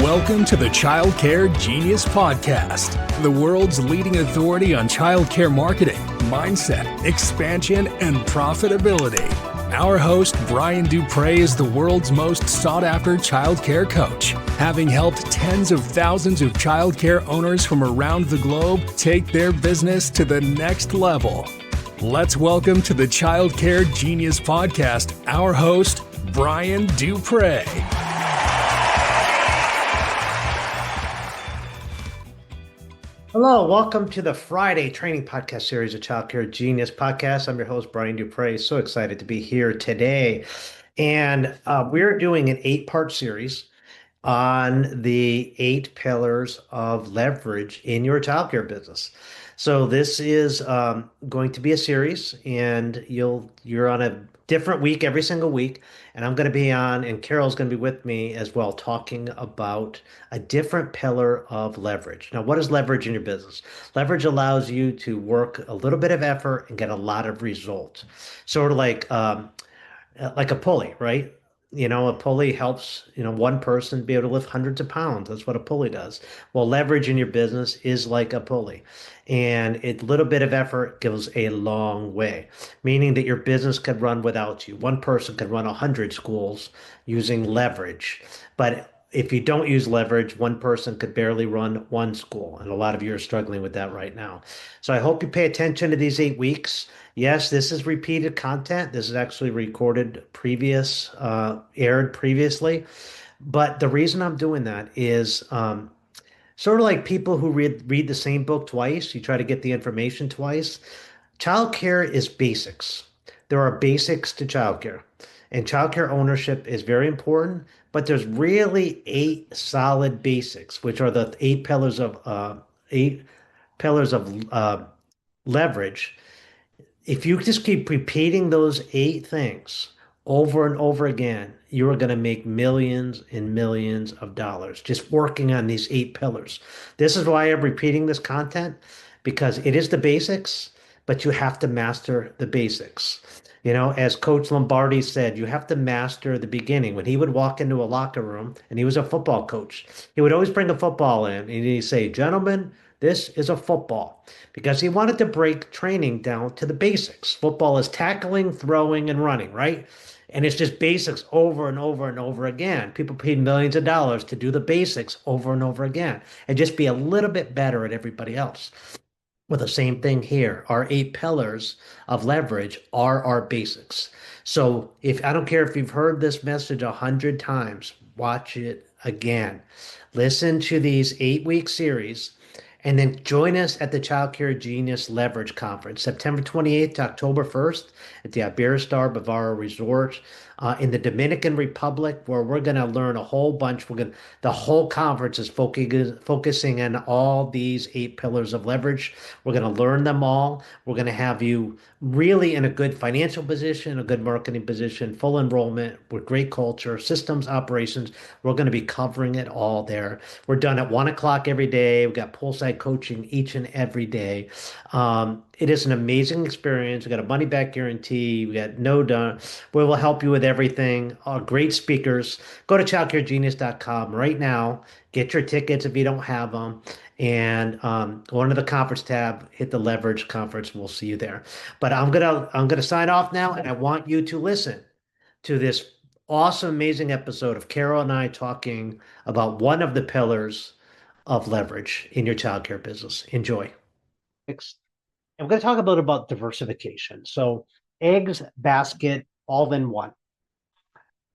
Welcome to the Childcare Genius Podcast, the world's leading authority on childcare marketing, mindset, expansion, and profitability. Our host, Brian Duprey, is the world's most sought-after childcare coach, having helped tens of thousands of childcare owners from around the globe take their business to the next level. Let's welcome to the Childcare Genius Podcast, our host, Brian Duprey. Hello, welcome to the Friday training podcast series of Childcare Genius Podcast. I'm your host, Brian Duprey. So excited to be here today. And we're doing an 8-part series on the 8 pillars of leverage in your childcare business. So this is going to be a series, and you're on a different week every single week, and I'm going to be on, and Carol's going to be with me as well, talking about a different pillar of leverage. Now, what is leverage in your business? Leverage allows you to work a little bit of effort and get a lot of results. Sort of like a pulley, right? A pulley helps, one person be able to lift hundreds of pounds. That's what a pulley does. Well, leverage in your business is like a pulley, and a little bit of effort goes a long way, meaning that your business could run without you. One person could run 100 schools using leverage, but if you don't use leverage, one person could barely run one school, and a lot of you are struggling with that right now. So I hope you pay attention to these 8 weeks. Yes, this is repeated content. This is actually recorded aired previously. But the reason I'm doing that is sort of like people who read the same book twice. You try to get the information twice. Childcare is basics. There are basics to childcare. And childcare ownership is very important, but there's really 8 solid basics, which are the 8 pillars of leverage. If you just keep repeating those 8 things over and over again, you are going to make millions and millions of dollars just working on these 8 pillars. This is why I'm repeating this content, because it is the basics, but you have to master the basics. As Coach Lombardi said, you have to master the beginning. When he would walk into a locker room, and he was a football coach, he would always bring a football in, and he'd say, "Gentlemen, this is a football," because he wanted to break training down to the basics. Football is tackling, throwing, and running, right? And it's just basics over and over and over again. People paid millions of dollars to do the basics over and over again and just be a little bit better at everybody else. Well, the same thing here. Our 8 pillars of leverage are our basics. So I don't care if you've heard this message 100 times, watch it again. Listen to these 8-week series, and then join us at the Childcare Genius Leverage Conference, September 28th to October 1st at the Iberostar Bavaro Resort in the Dominican Republic, where we're going to learn a whole bunch. The whole conference is focusing on all these 8 pillars of leverage. We're going to learn them all. We're going to have you really in a good financial position, a good marketing position, full enrollment with great culture, systems, operations. We're going to be covering it all there. We're done at 1 o'clock every day. We've got poolside coaching each and every day. It is an amazing experience. We got a money back guarantee. We got no done. We will help you with everything. Great speakers. Go to childcaregenius.com right now. Get your tickets if you don't have them, and go into the conference tab. Hit the Leverage Conference. We'll see you there. But I'm gonna sign off now, and I want you to listen to this awesome, amazing episode of Carol and I talking about one of the pillars of leverage in your childcare business. Enjoy. I'm going to talk a little about diversification. So eggs, basket, all in one.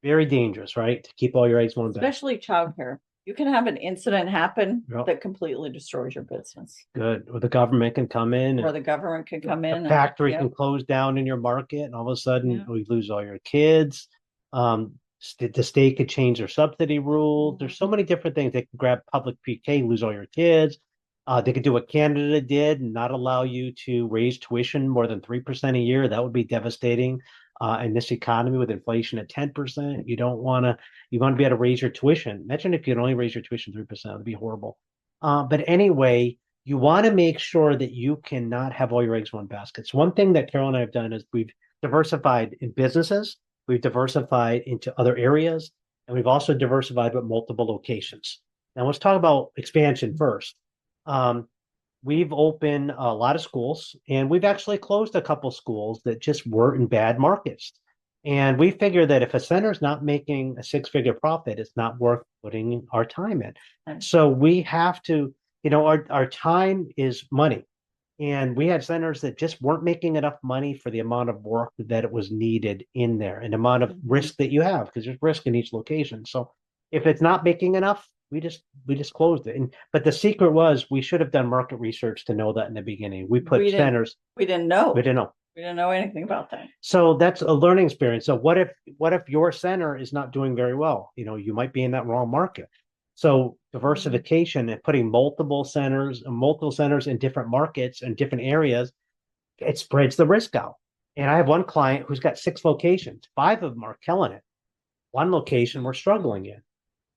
Very dangerous, right? To keep all your eggs in one basket. Especially childcare. You can have an incident happen that completely destroys your business. Good. Or the government can come in. Or the government can come in. The factory can close down in your market, and all of a sudden we lose all your kids. The state could change their subsidy rules. There's so many different things. They can grab public pre-K, lose all your kids. They could do what Canada did and not allow you to raise tuition more than 3% a year. That would be devastating in this economy with inflation at 10%. You want to be able to raise your tuition. Imagine if you could only raise your tuition 3%. That would be horrible. But anyway, you want to make sure that you cannot have all your eggs in one basket. So one thing that Carol and I have done is we've diversified in businesses. We've diversified into other areas, and we've also diversified with multiple locations. Now let's talk about expansion first. We've opened a lot of schools, and we've actually closed a couple schools that just were in bad markets. And we figure that if a center is not making a six-figure profit, it's not worth putting our time in. So we have to, our time is money. And we had centers that just weren't making enough money for the amount of work that it was needed in there and the amount of risk that you have, because there's risk in each location. So if it's not making enough, we just closed it. But the secret was we should have done market research to know that in the beginning. We centers. We didn't know. We didn't know. We didn't know anything about that. So that's a learning experience. So what if your center is not doing very well? You might be in that wrong market. So diversification and putting multiple centers in different markets and different areas, it spreads the risk out. And I have one client who's got 6 locations. 5 of them are killing it. 1 location we're struggling in.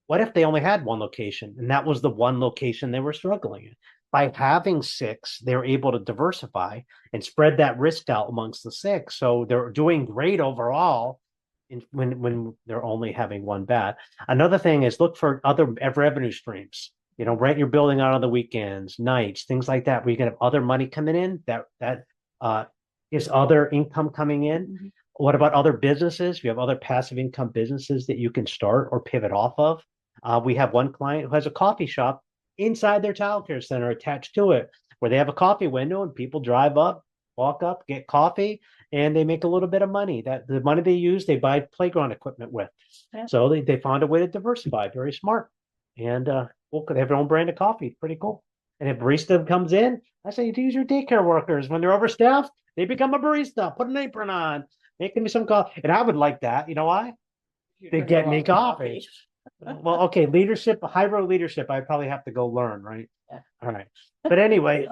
What if they only had 1 location and that was the 1 location they were struggling in? By having 6, they're able to diversify and spread that risk out amongst the 6. So they're doing great overall when they're only having 1 bad. Another thing is look for other revenue streams. Rent your building out on the weekends, nights, things like that, where you can have other money coming in that is other income coming in. Mm-hmm. What about other businesses? You have other passive income businesses that you can start or pivot off of. We have one client who has a coffee shop inside their childcare center attached to it, where they have a coffee window and people drive up, walk up, get coffee, and they make a little bit of money. That the money they use, they buy playground equipment with. Yeah. So they found a way to diversify. Very smart. And they have their own brand of coffee. Pretty cool. And if barista comes in, I say to use your daycare workers. When they're overstaffed, they become a barista. Put an apron on, making me some coffee. And I would like that. You know why? They get me coffee. Well, okay, leadership, high road leadership, I probably have to go learn, right? Yeah. All right. But anyway,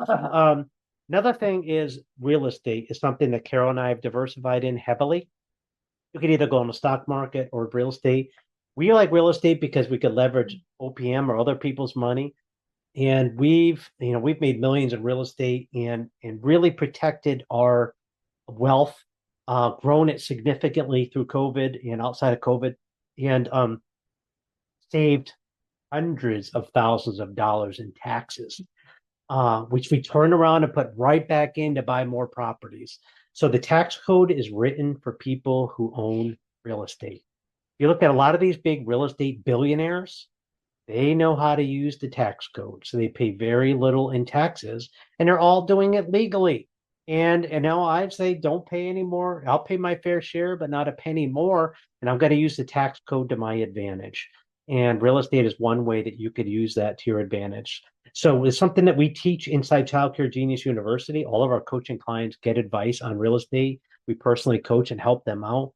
another thing is real estate is something that Carol and I have diversified in heavily. You could either go on the stock market or real estate. We like real estate because we could leverage OPM or other people's money. And we've made millions in real estate and really protected our wealth, grown it significantly through COVID and outside of COVID. And saved hundreds of thousands of dollars in taxes, which we turn around and put right back in to buy more properties. So the tax code is written for people who own real estate. You look at a lot of these big real estate billionaires, they know how to use the tax code. So they pay very little in taxes and they're all doing it legally. And now I'd say don't pay any more. I'll pay my fair share, but not a penny more. And I'm going to use the tax code to my advantage. And real estate is one way that you could use that to your advantage. So it's something that we teach inside Childcare Genius University. All of our coaching clients get advice on real estate. We personally coach and help them out.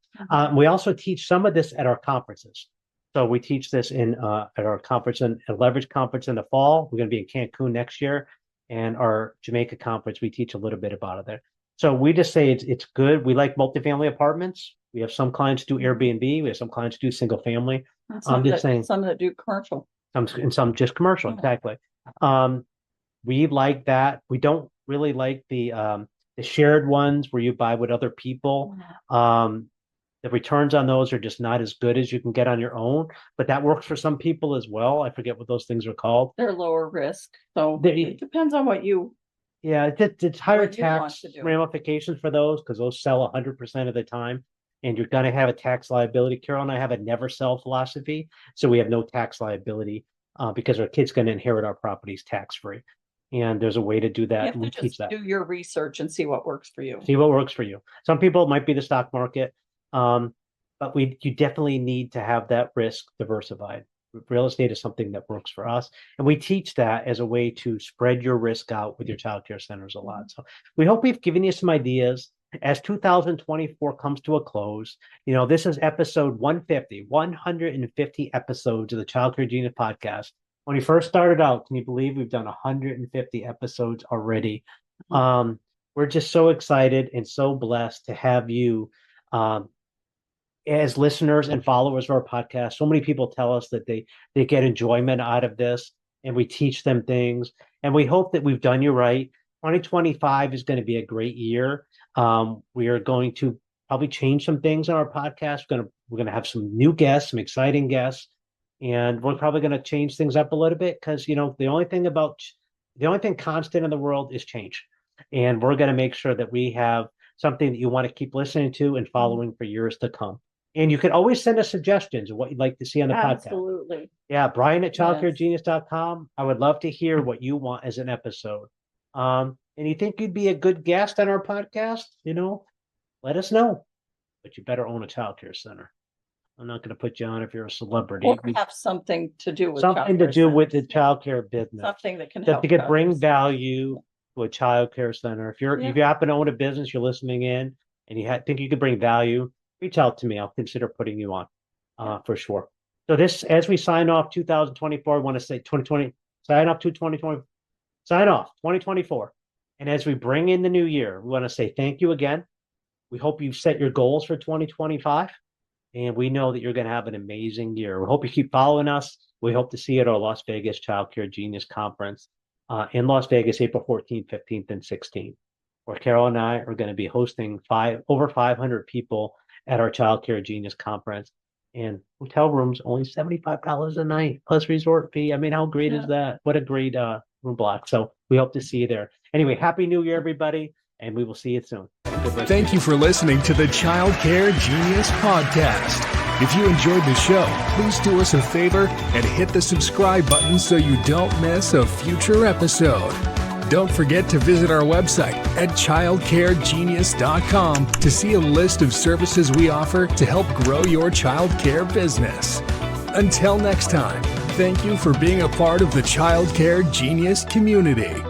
We also teach some of this at our conferences. So we teach this at our conference, a leverage conference in the fall. We're going to be in Cancun next year. And our Jamaica conference, we teach a little bit about it there. So we just say it's good. We like multifamily apartments. We have some clients do Airbnb. We have some clients do single family. Some that do commercial. Some just commercial, exactly. We like that. We don't really like the shared ones where you buy with other people. The returns on those are just not as good as you can get on your own, but that works for some people as well. I forget what those things are called. They're lower risk. So it depends on what you. Yeah, it's higher tax ramifications for those because those sell 100% of the time. And you're going to have a tax liability. Carol and I have a never sell philosophy. So we have no tax liability because our kid's going to inherit our properties tax-free. And there's a way to do that. You have to just do your research and see what works for you. See what works for you. Some people, it might be the stock market, but you definitely need to have that risk diversified. Real estate is something that works for us. And we teach that as a way to spread your risk out with your childcare centers a lot. So we hope we've given you some ideas. As 2024 comes to a close, this is episode 150 episodes of the Childcare Genius podcast. When we first started out, can you believe we've done 150 episodes already? We're just so excited and so blessed to have you as listeners and followers of our podcast. So many people tell us that they get enjoyment out of this, and we teach them things, and we hope that we've done you right. 2025 is going to be a great year. We are going to probably change some things on our podcast. We're going to have some new guests, some exciting guests. And we're probably going to change things up a little bit because, the only thing constant in the world is change. And we're going to make sure that we have something that you want to keep listening to and following for years to come. And you can always send us suggestions of what you'd like to see on the podcast. Absolutely. Yeah, Brian at childcaregenius.com. I would love to hear what you want as an episode. And you think you'd be a good guest on our podcast? Let us know. But you better own a childcare center. I'm not going to put you on if you're a celebrity. Or have something to do with the childcare business. Something that can help. You could bring value to a childcare center. If you happen to own a business, you're listening in, and you think you could bring value, reach out to me. I'll consider putting you on for sure. So as we sign off 2024, I want to say 2020, sign off 2024. And as we bring in the new year, we want to say thank you again. We hope you've set your goals for 2025. And we know that you're going to have an amazing year. We hope you keep following us. We hope to see you at our Las Vegas Child Care Genius Conference in Las Vegas, April 14th, 15th, and 16th, where Carol and I are going to be hosting over 500 people at our Child Care Genius Conference. And hotel rooms only $75 a night, plus resort fee. I mean, how great is that? What a great room block. So we hope to see you there. Anyway, Happy New Year, everybody, and we will see you soon. Thank you for listening to the Child Care Genius Podcast. If you enjoyed the show, please do us a favor and hit the subscribe button so you don't miss a future episode. Don't forget to visit our website at childcaregenius.com to see a list of services we offer to help grow your child care business. Until next time, thank you for being a part of the Child Care Genius community.